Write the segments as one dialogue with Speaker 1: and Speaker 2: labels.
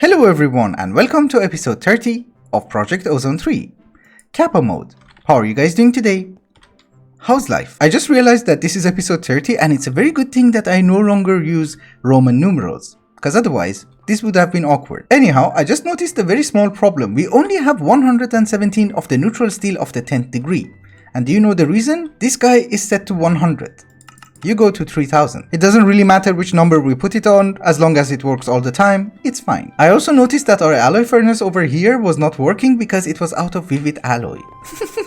Speaker 1: Hello everyone and welcome to episode 30 of Project Ozone 3, Kappa Mode. How are you guys doing today? How's life? I just realized that this is episode 30 and it's a very good thing that I no longer use Roman numerals, because otherwise this would have been awkward. Anyhow, I just noticed a very small problem. We only have 117 of the neutral steel of the 10th degree. And do you know the reason? This guy is set to 100. You go to 3000. It doesn't really matter which number we put it on, as long as it works all the time, it's fine. I also noticed that our alloy furnace over here was not working because it was out of vivid alloy.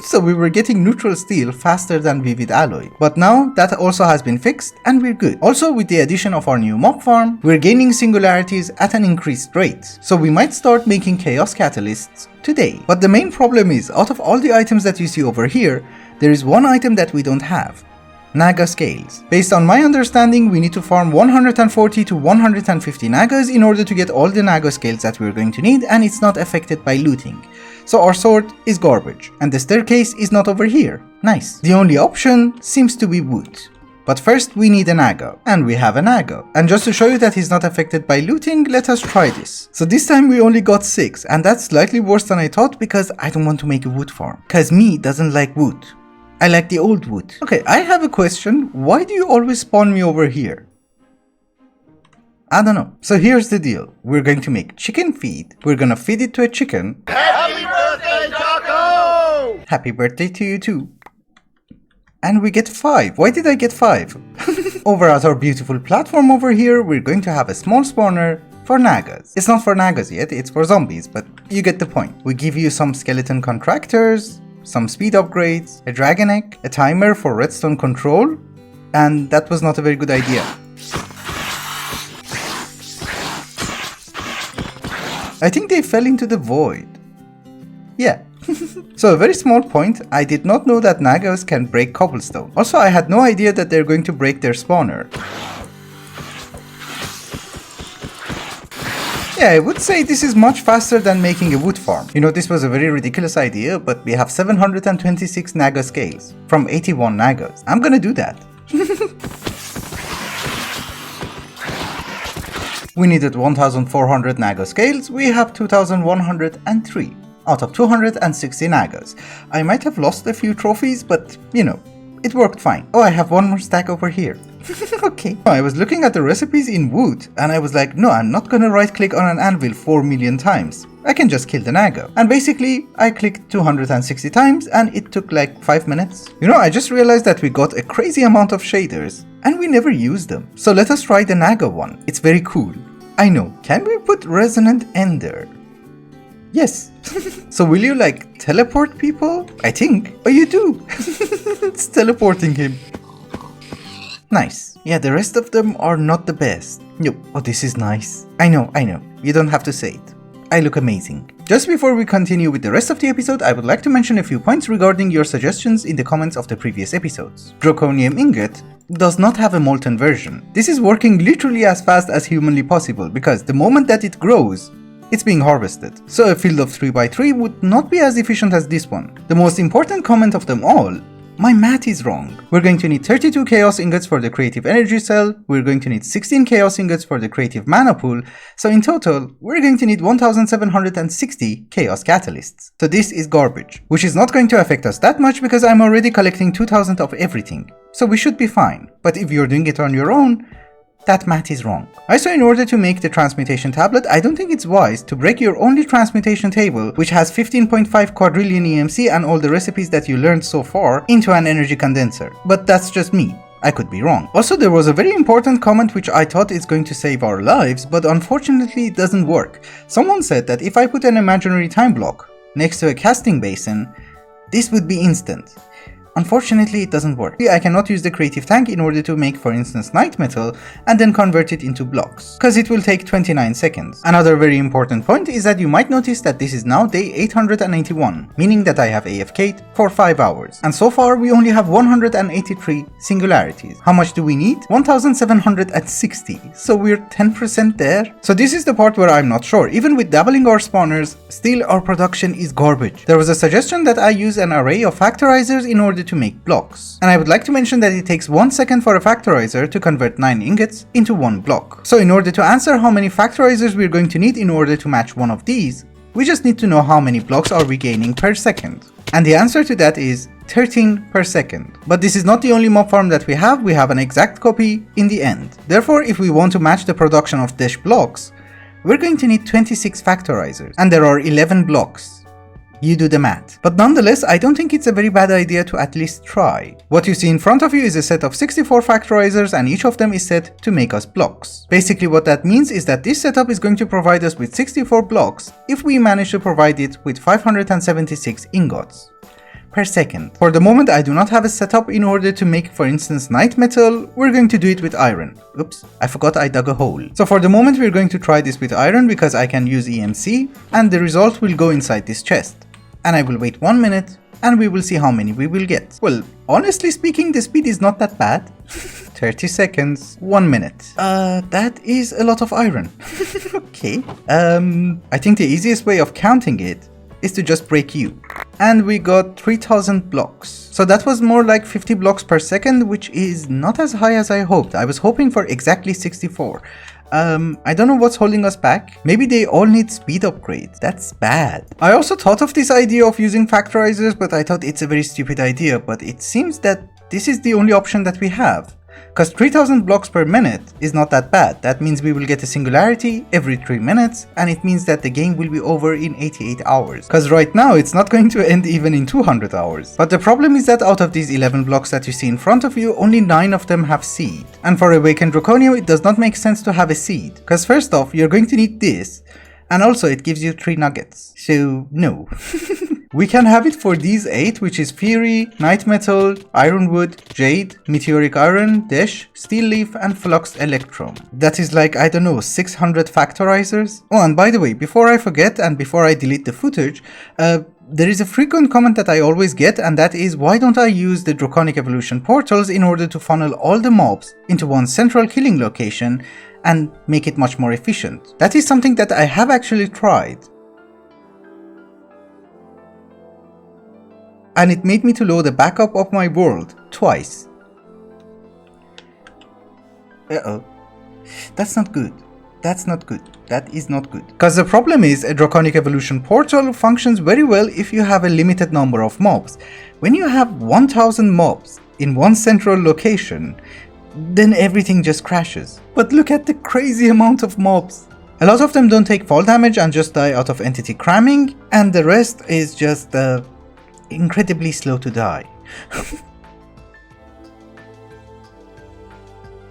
Speaker 1: So we were getting neutral steel faster than vivid alloy. But now that also has been fixed and we're good. Also, with the addition of our new mob farm, we're gaining singularities at an increased rate. So we might start making chaos catalysts today. But the main problem is, out of all the items that you see over here, there is one item that we don't have. Naga scales. Based on my understanding, we need to farm 140 to 150 Nagas in order to get all the Naga scales that we're going to need, and it's not affected by looting. So our sword is garbage, and the staircase is not over here. Nice. The only option seems to be wood. But first we need a Naga, and we have a Naga. And just to show you that he's not affected by looting, let us try this. So this time we only got 6, and that's slightly worse than I thought because I don't want to make a wood farm. Cause me doesn't like wood. I like the old wood. Okay, I have a question. Why do you always spawn me over here? I don't know. So here's the deal. We're going to make chicken feed. We're gonna feed it to a chicken.
Speaker 2: Happy birthday, Taco!
Speaker 1: Happy birthday to you too. And we get 5. Why did I get 5? Over at our beautiful platform over here, we're going to have a small spawner for Nagas. It's not for Nagas yet, it's for zombies, but you get the point. We give you some skeleton contractors, some speed upgrades, a dragon egg, a timer for redstone control, and that was not a very good idea. I think they fell into the void. Yeah. So a very small point, I did not know that Nagas can break cobblestone. Also, I had no idea that they're going to break their spawner. Yeah, I would say this is much faster than making a wood farm. You know, this was a very ridiculous idea, but we have 726 Naga scales from 81 Nagas. I'm gonna do that. We needed 1400 Naga scales, we have 2103 out of 260 Nagas. I might have lost a few trophies, but you know, it worked fine. Oh, I have one more stack over here. Okay. I was looking at the recipes in wood and I was like, no, I'm not gonna right click on an anvil 4 million times. I can just kill the Naga. And basically, I clicked 260 times and it took like 5 minutes. You know, I just realized that we got a crazy amount of shaders and we never used them. So let us try the Naga one. It's very cool. I know. Can we put resonant ender? Yes. So will you like teleport people? I think. Oh, you do. It's teleporting him. Nice. Yeah, the rest of them are not the best. Nope. Oh, this is nice. I know. You don't have to say it. I look amazing. Just before we continue with the rest of the episode, I would like to mention a few points regarding your suggestions in the comments of the previous episodes. Draconium ingot does not have a molten version. This is working literally as fast as humanly possible because the moment that it grows, it's being harvested. So a field of 3x3 would not be as efficient as this one. The most important comment of them all: my math is wrong. We're going to need 32 chaos ingots for the creative energy cell, we're going to need 16 chaos ingots for the creative mana pool, so in total, we're going to need 1760 chaos catalysts. So this is garbage, which is not going to affect us that much because I'm already collecting 2000 of everything. So we should be fine. But if you're doing it on your own, that math is wrong. Also, in order to make the transmutation tablet, I don't think it's wise to break your only transmutation table, which has 15.5 quadrillion EMC and all the recipes that you learned so far, into an energy condenser. But that's just me. I could be wrong. Also, there was a very important comment which I thought is going to save our lives, but unfortunately it doesn't work. Someone said that if I put an imaginary time block next to a casting basin, this would be instant. Unfortunately, it doesn't work. I cannot use the creative tank in order to make, for instance, night metal and then convert it into blocks, because it will take 29 seconds. Another very important point is that you might notice that this is now day 881, meaning that I have AFK'd for 5 hours. And so far, we only have 183 singularities. How much do we need? 1760. So we're 10% there. So this is the part where I'm not sure. Even with doubling our spawners, still our production is garbage. There was a suggestion that I use an array of factorizers in order to make blocks. And I would like to mention that it takes 1 second for a factorizer to convert 9 ingots into 1 block. So in order to answer how many factorizers we're going to need in order to match one of these, we just need to know how many blocks are we gaining per second. And the answer to that is 13 per second. But this is not the only mob farm that we have an exact copy in the end. Therefore, if we want to match the production of dash blocks, we're going to need 26 factorizers, and there are 11 blocks. You do the math. But nonetheless, I don't think it's a very bad idea to at least try. What you see in front of you is a set of 64 factorizers, and each of them is set to make us blocks. Basically what that means is that this setup is going to provide us with 64 blocks if we manage to provide it with 576 ingots per second. For the moment, I do not have a setup in order to make, for instance, night metal. We're going to do it with iron. Oops, I forgot I dug a hole. So for the moment, we're going to try this with iron because I can use EMC, and the result will go inside this chest. And I will wait 1 minute, and we will see how many we will get. Well, honestly speaking, the speed is not that bad. 30 seconds, 1 minute. That is a lot of iron. Okay. I think the easiest way of counting it is to just break U. And we got 3000 blocks. So that was more like 50 blocks per second, which is not as high as I hoped. I was hoping for exactly 64. I don't know what's holding us back. Maybe they all need speed upgrades. That's bad. I also thought of this idea of using factorizers, but I thought it's a very stupid idea. But it seems that this is the only option that we have. Because 3000 blocks per minute is not that bad. That means we will get a singularity every 3 minutes, and it means that the game will be over in 88 hours. Because right now it's not going to end even in 200 hours. But the problem is that out of these 11 blocks that you see in front of you, only 9 of them have seed. And for Awakened Draconium, it does not make sense to have a seed. Because first off, you're going to need this, and also it gives you 3 nuggets. So no. We can have it for these 8, which is Fury, Night Metal, Ironwood, Jade, Meteoric Iron, Dash, Steel Leaf, and Fluxed Electrum. That is like, I don't know, 600 factorizers? Oh, and by the way, before I forget and before I delete the footage, there is a frequent comment that I always get, and that is, why don't I use the Draconic Evolution portals in order to funnel all the mobs into one central killing location and make it much more efficient? That is something that I have actually tried. And it made me to load a backup of my world twice. Uh-oh. That's not good. That's not good. That is not good. Because the problem is, a Draconic Evolution portal functions very well if you have a limited number of mobs. When you have 1000 mobs in one central location, then everything just crashes. But look at the crazy amount of mobs. A lot of them don't take fall damage and just die out of entity cramming, and the rest is just incredibly slow to die.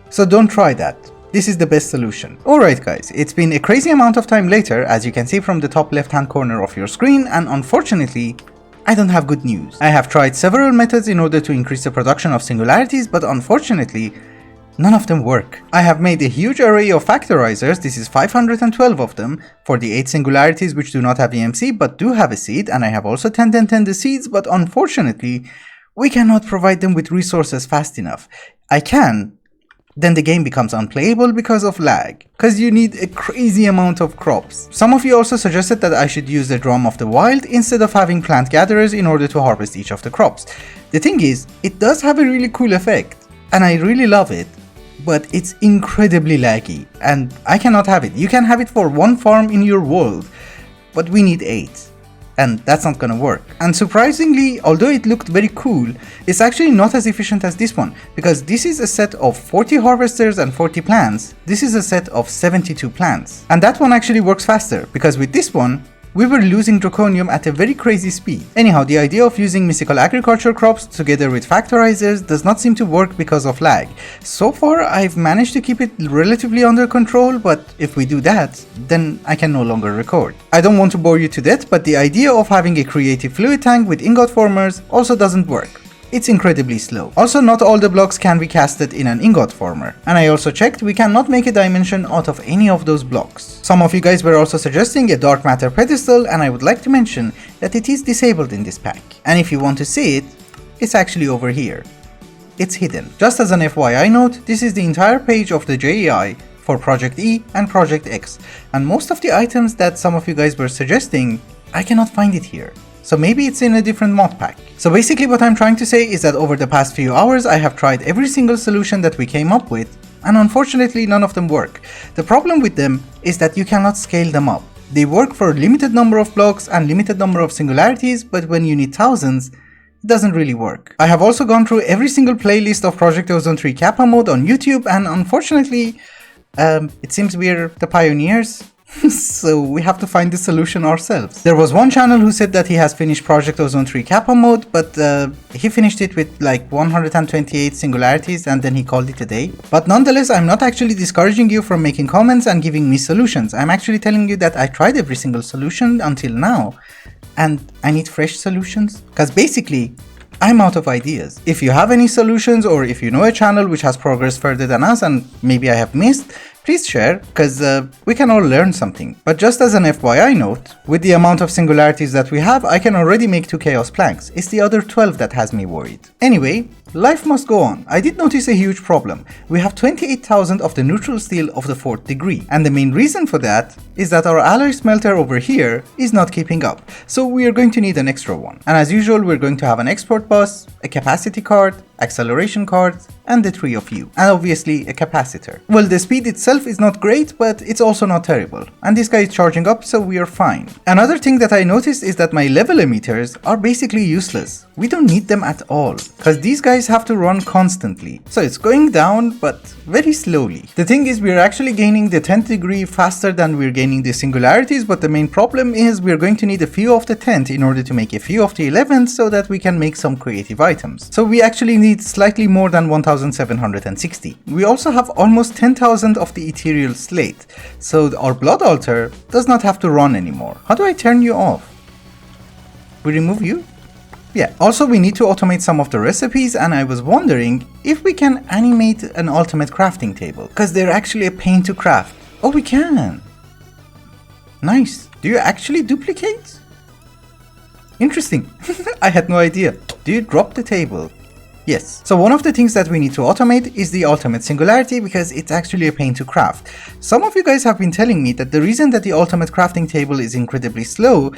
Speaker 1: So don't try that. This is the best solution. Alright guys, it's been a crazy amount of time later, as you can see from the top left hand corner of your screen, and unfortunately, I don't have good news. I have tried several methods in order to increase the production of singularities, but unfortunately, none of them work. I have made a huge array of factorizers, this is 512 of them, for the 8 singularities which do not have EMC but do have a seed, and I have also 10 the seeds, but unfortunately, we cannot provide them with resources fast enough. I can, then the game becomes unplayable because of lag, because you need a crazy amount of crops. Some of you also suggested that I should use the Drum of the Wild instead of having plant gatherers in order to harvest each of the crops. The thing is, it does have a really cool effect, and I really love it. But it's incredibly laggy, and I cannot have it. You can have it for 1 farm in your world, but we need 8, and that's not gonna work. And surprisingly, although it looked very cool, it's actually not as efficient as this one, because this is a set of 40 harvesters and 40 plants. This is a set of 72 plants, and that one actually works faster, because with this one, we were losing Draconium at a very crazy speed. Anyhow, the idea of using mystical agriculture crops together with factorizers does not seem to work because of lag. So far, I've managed to keep it relatively under control, but if we do that, then I can no longer record. I don't want to bore you to death, but the idea of having a creative fluid tank with ingot formers also doesn't work. It's incredibly slow. Also, not all the blocks can be casted in an ingot former. And I also checked, we cannot make a dimension out of any of those blocks. Some of you guys were also suggesting a dark matter pedestal, and I would like to mention that it is disabled in this pack. And if you want to see it, it's actually over here. It's hidden. Just as an FYI note, this is the entire page of the JEI for Project E and Project X. And most of the items that some of you guys were suggesting, I cannot find it here. So maybe it's in a different mod pack. So basically what I'm trying to say is that over the past few hours I have tried every single solution that we came up with, and unfortunately none of them work. The problem with them is that you cannot scale them up. They work for a limited number of blocks and limited number of singularities, but when you need thousands, it doesn't really work. I have also gone through every single playlist of Project Ozone 3 Kappa Mode on YouTube, and unfortunately, it seems we're the pioneers. So we have to find the solution ourselves. There was one channel who said that he has finished Project Ozone 3 Kappa Mode, but he finished it with like 128 singularities and then he called it a day. But nonetheless, I'm not actually discouraging you from making comments and giving me solutions. I'm actually telling you that I tried every single solution until now and I need fresh solutions. Because basically, I'm out of ideas. If you have any solutions or if you know a channel which has progressed further than us and maybe I have missed, please share, because we can all learn something. But just as an FYI note, with the amount of singularities that we have, I can already make 2 chaos planks. It's the other 12 that has me worried. Anyway, life must go on. I did notice a huge problem. We have 28,000 of the neutral steel of the 4th degree, and the main reason for that is that our alloy smelter over here is not keeping up. So we are going to need an extra one. And as usual, we're going to have an export bus, a capacity card, acceleration card, and the 3 of you, and obviously a capacitor. Well, the speed itself is not great, but it's also not terrible. And this guy is charging up, so we are fine. Another thing that I noticed is that my level emitters are basically useless. We don't need them at all, because these guys have to run constantly. So it's going down, but very slowly. The thing is, we're actually gaining the 10th degree faster than we're gaining the singularities, but the main problem is we're going to need a few of the 10th in order to make a few of the 11th so that we can make some creative items. So we actually need slightly more than 1760. We also have almost 10,000 of the ethereal slate, so our blood altar does not have to run anymore. How do I turn you off? We remove you? Yeah, also we need to automate some of the recipes, and I was wondering if we can animate an ultimate crafting table, because they're actually a pain to craft. Oh, we can! Nice. Do you actually duplicate? Interesting. I had no idea. Do you drop the table? Yes. So one of the things that we need to automate is the ultimate singularity, because it's actually a pain to craft. Some of you guys have been telling me that the reason that the ultimate crafting table is incredibly slow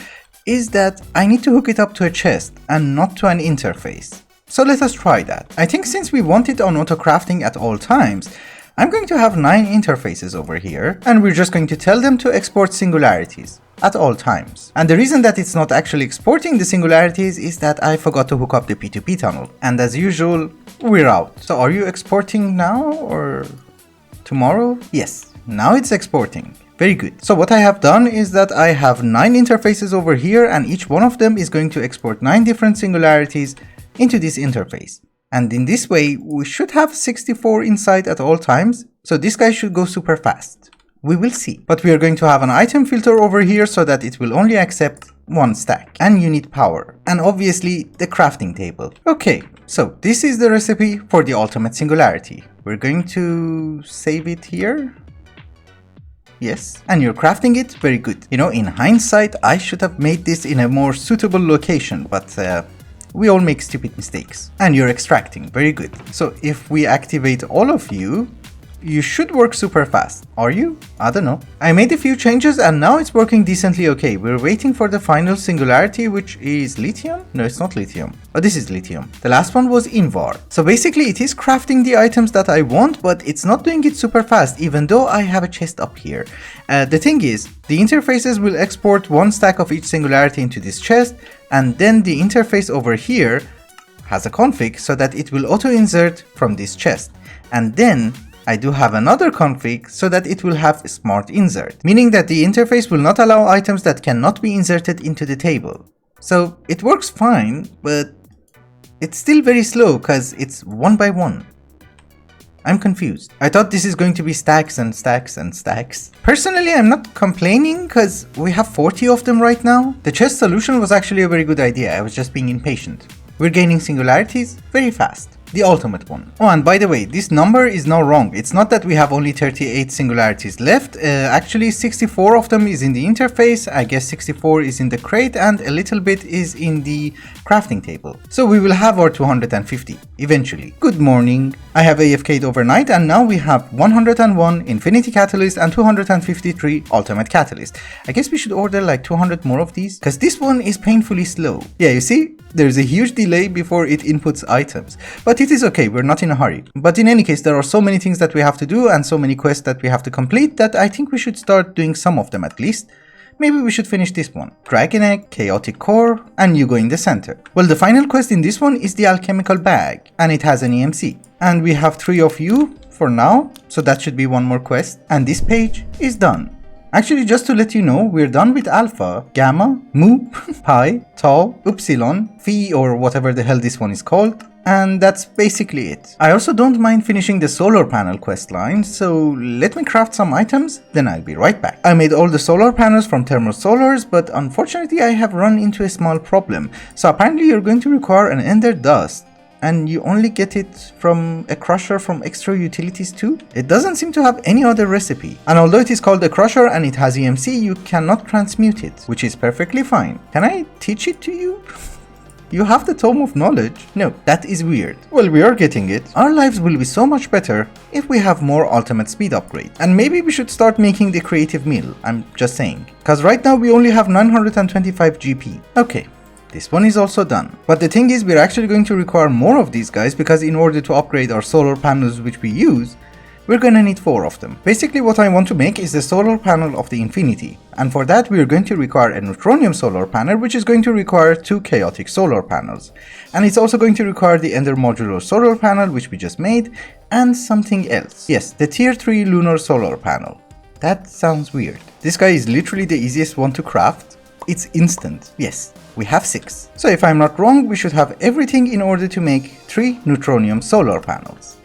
Speaker 1: is that I need to hook it up to a chest and not to an interface. So let us try that. I think since we want it on auto crafting at all times, I'm going to have 9 interfaces over here, and we're just going to tell them to export singularities at all times. And the reason that it's not actually exporting the singularities is that I forgot to hook up the P2P tunnel. And as usual, we're out. So are you exporting now or tomorrow? Yes, now it's exporting. Very good. So what I have done is that I have 9 interfaces over here, and each one of them is going to export 9 different singularities into this interface. And in this way, we should have 64 inside at all times, so this guy should go super fast. We will see. But we are going to have an item filter over here so that it will only accept 1 stack. And you need power. And obviously the crafting table. Okay, so this is the recipe for the ultimate singularity. We're going to save it here. Yes, and you're crafting it, very good. You know, in hindsight, I should have made this in a more suitable location, but we all make stupid mistakes. And you're extracting, very good. So if we activate all of you, you should work super fast. Are you? I don't know. I made a few changes and now it's working decently okay. We're waiting for the final singularity, which is lithium? No, it's not lithium. Oh, this is lithium. The last one was Invar. So basically it is crafting the items that I want, but it's not doing it super fast, even though I have a chest up here. The thing is, the interfaces will export 1 stack of each singularity into this chest, and then the interface over here has a config so that it will auto-insert from this chest. And then I do have another config so that it will have a smart insert, meaning that the interface will not allow items that cannot be inserted into the table. So it works fine, but it's still very slow because it's 1 by 1. I'm confused. I thought this is going to be stacks and stacks and stacks. Personally, I'm not complaining because we have 40 of them right now. The chest solution was actually a very good idea. I was just being impatient. We're gaining singularities very fast. the ultimate one. Oh, and by the way, this number is now wrong. It's not that we have only 38 singularities left. Actually 64 of them is in the interface, I guess 64 is in the crate, and a little bit is in the crafting table. So we will have our 250 eventually. Good morning. I have AFK'd overnight, and now we have 101 Infinity Catalyst and 253 Ultimate Catalyst. I guess we should order like 200 more of these, because this one is painfully slow. Yeah, you see, there's a huge delay before it inputs items, but it is okay, we're not in a hurry. But in any case, there are so many things that we have to do and so many quests that we have to complete that I think we should start doing some of them at least. Maybe we should finish this one. Dragon Egg, Chaotic Core, and you go in the center. Well, the final quest in this one is the Alchemical Bag, and it has an EMC. And we have 3 of you for now, so that should be one more quest, and this page is done. Actually, just to let you know, we're done with Alpha, Gamma, Mu, Pi, Tau, Upsilon, Phi, or whatever the hell this one is called, and that's basically it. I also don't mind finishing the solar panel quest line, so let me craft some items, then I'll be right back. I made all the solar panels from thermosolars, but unfortunately I have run into a small problem. So apparently you're going to require an ender dust, and you only get it from a crusher from extra utilities too? It doesn't seem to have any other recipe. And although it is called a crusher and it has EMC, you cannot transmute it, which is perfectly fine. Can I teach it to you? You have the Tome of Knowledge? No, that is weird. Well, we are getting it. Our lives will be so much better if we have more ultimate speed upgrade. And maybe we should start making the creative meal, I'm just saying. Cause right now we only have 925 GP. Okay. This one is also done. But the thing is, we're actually going to require more of these guys because in order to upgrade our solar panels which we use, we're gonna need 4 of them. Basically what I want to make is the solar panel of the infinity. And for that we're going to require a neutronium solar panel, which is going to require 2 chaotic solar panels. And it's also going to require the ender modular solar panel which we just made, and something else. Yes, the tier 3 lunar solar panel. That sounds weird. This guy is literally the easiest one to craft. It's instant. Yes. We have 6. So if I'm not wrong, we should have everything in order to make 3 neutronium solar panels.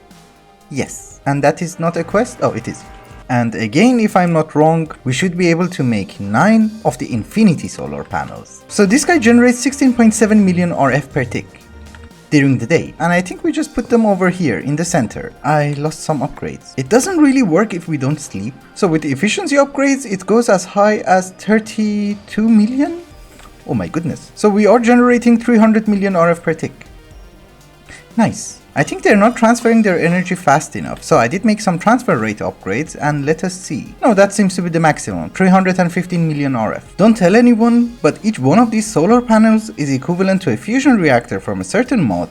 Speaker 1: Yes. And that is not a quest? Oh, it is. And again, if I'm not wrong, we should be able to make 9 of the infinity solar panels. So this guy generates 16.7 million RF per tick during the day. And I think we just put them over here in the center. I lost some upgrades. It doesn't really work if we don't sleep. So with the efficiency upgrades, it goes as high as 32 million? Oh my goodness. So we are generating 300 million RF per tick. Nice. I think they're not transferring their energy fast enough, so I did make some transfer rate upgrades, and let us see. No, that seems to be the maximum, 315 million RF. Don't tell anyone, but each one of these solar panels is equivalent to a fusion reactor from a certain mod,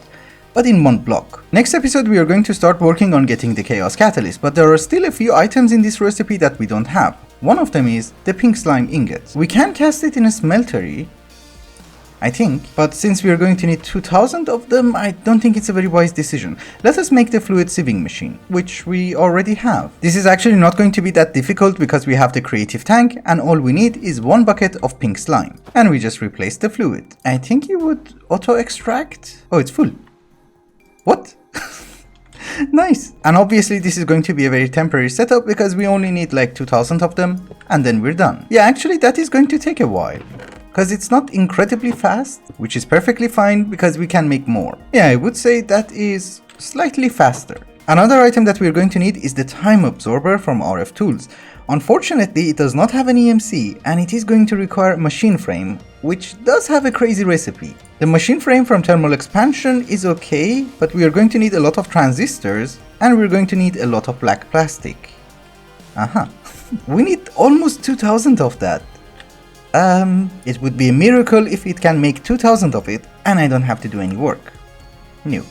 Speaker 1: but in one block. Next episode we are going to start working on getting the Chaos Catalyst, but there are still a few items in this recipe that we don't have. One of them is the pink slime ingots. We can cast it in a smeltery, I think, but since we are going to need 2000 of them, I don't think it's a very wise decision. Let us make the fluid sieving machine, which we already have. This is actually not going to be that difficult because we have the creative tank and all we need is 1 bucket of pink slime. And we just replace the fluid. I think you would auto extract? Oh, it's full. What? Nice. And obviously this is going to be a very temporary setup because we only need like 2000 of them and then we're done. Yeah, actually that is going to take a while, because it's not incredibly fast, which is perfectly fine because we can make more. Yeah, I would say that is slightly faster. Another item that we're going to need is the time absorber from RF Tools. Unfortunately, it does not have an EMC and it is going to require a machine frame, which does have a crazy recipe. The machine frame from thermal expansion is okay, but we are going to need a lot of transistors and we're going to need a lot of black plastic. We need almost 2000 of that. It would be a miracle if it can make 2000 of it and I don't have to do any work. No.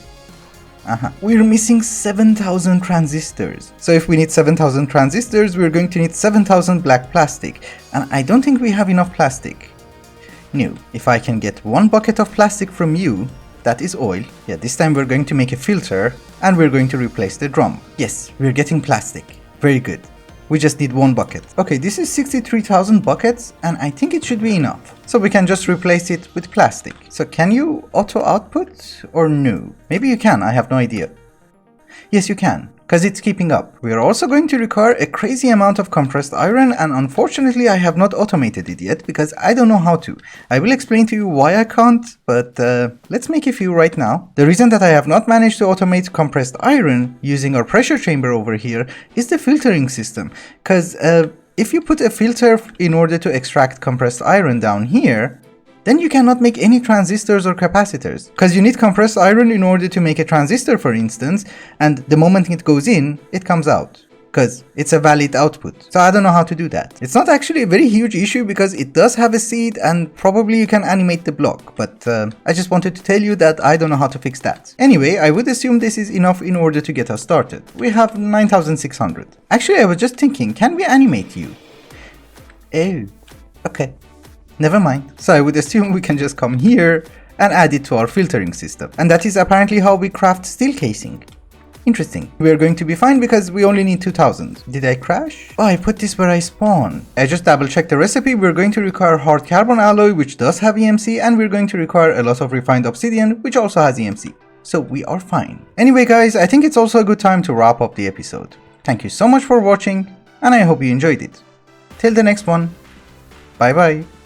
Speaker 1: We're missing 7000 transistors. So if we need 7000 transistors, we're going to need 7000 black plastic. And I don't think we have enough plastic. No. If I can get 1 bucket of plastic from you, that is oil. Yeah, this time we're going to make a filter and we're going to replace the drum. Yes, we're getting plastic. Very good. We just need 1 bucket. Okay, this is 63,000 buckets and I think it should be enough. So we can just replace it with plastic. So can you auto output or no? Maybe you can, I have no idea. Yes, you can. because it's keeping up. We are also going to require a crazy amount of compressed iron, and unfortunately I have not automated it yet because I don't know how to. I will explain to you why I can't, but let's make a few right now. The reason that I have not managed to automate compressed iron using our pressure chamber over here is the filtering system, because if you put a filter in order to extract compressed iron down here, then you cannot make any transistors or capacitors, because you need compressed iron in order to make a transistor, for instance, and the moment it goes in, it comes out, because it's a valid output. So I don't know how to do that. It's not actually a very huge issue because it does have a seed and probably you can animate the block, but I just wanted to tell you that I don't know how to fix that. Anyway, I would assume this is enough in order to get us started. We have 9600. Actually, I was just thinking, can we animate you? Oh, okay. Never mind. So I would assume we can just come here and add it to our filtering system. And that is apparently how we craft steel casing. Interesting. We are going to be fine because we only need 2000. Did I crash? Oh, I put this where I spawn. I just double checked the recipe. We're going to require hard carbon alloy, which does have EMC, and we're going to require a lot of refined obsidian, which also has EMC. So we are fine. Anyway guys, I think it's also a good time to wrap up the episode. Thank you so much for watching, and I hope you enjoyed it. Till the next one. Bye bye.